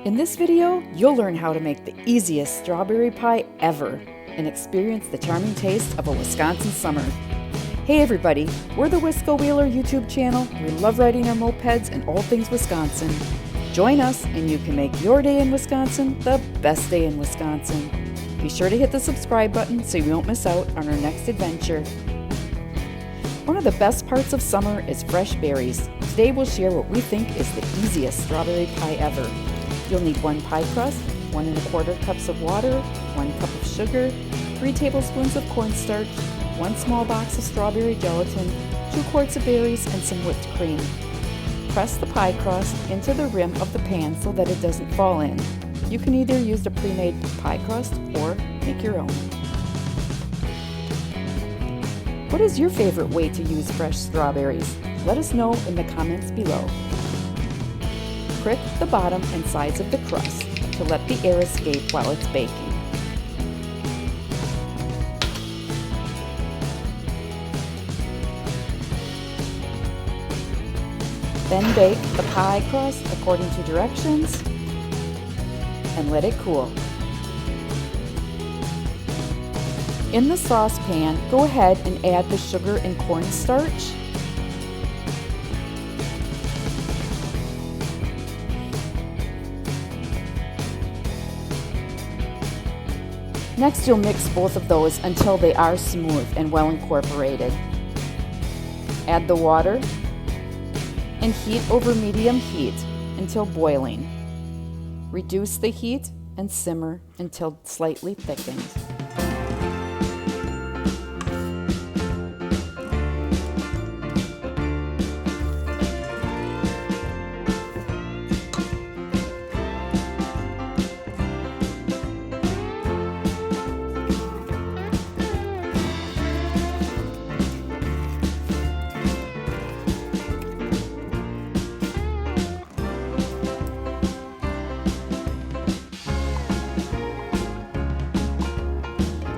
In this video, you'll learn how to make the easiest strawberry pie ever and experience the charming taste of a Wisconsin summer. Hey everybody, we're the WISCO Wheeler YouTube channel. We love riding our mopeds and all things Wisconsin. Join us and you can make your day in Wisconsin the best day in Wisconsin. Be sure to hit the subscribe button so you won't miss out on our next adventure. One of the best parts of summer is fresh berries. Today we'll share what we think is the easiest strawberry pie ever. You'll need 1 pie crust, 1 1/4 cups of water, 1 cup of sugar, 3 tablespoons of cornstarch, 1 small box of strawberry gelatin, 2 quarts of berries, and some whipped cream. Press the pie crust into the rim of the pan so that it doesn't fall in. You can either use a pre-made pie crust or make your own. What is your favorite way to use fresh strawberries? Let us know in the comments below. Prick the bottom and sides of the crust to let the air escape while it's baking. Then bake the pie crust according to directions and let it cool. In the saucepan, go ahead and add the sugar and cornstarch. Next, you'll mix both of those until they are smooth and well incorporated. Add the water and heat over medium heat until boiling. Reduce the heat and simmer until slightly thickened.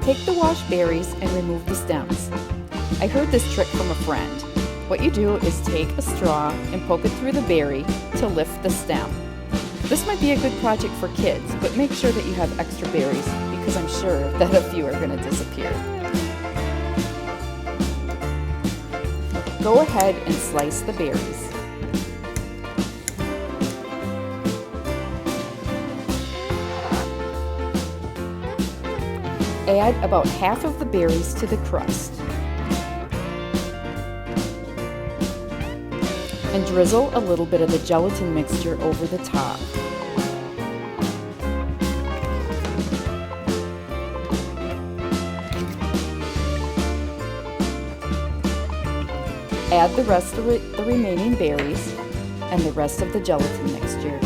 Take the washed berries and remove the stems. I heard this trick from a friend. What you do is take a straw and poke it through the berry to lift the stem. This might be a good project for kids, but make sure that you have extra berries because I'm sure that a few are going to disappear. Go ahead and slice the berries. Add about half of the berries to the crust and drizzle a little bit of the gelatin mixture over the top. Add the rest of the remaining berries and the rest of the gelatin mixture.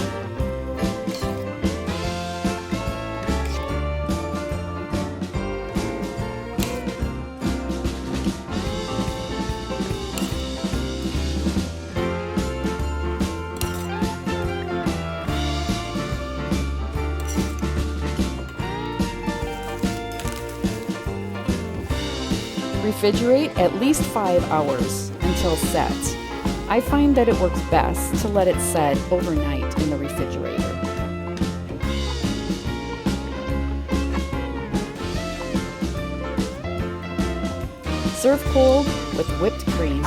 Refrigerate at least 5 hours until set. I find that it works best to let it set overnight in the refrigerator. Serve cold with whipped cream.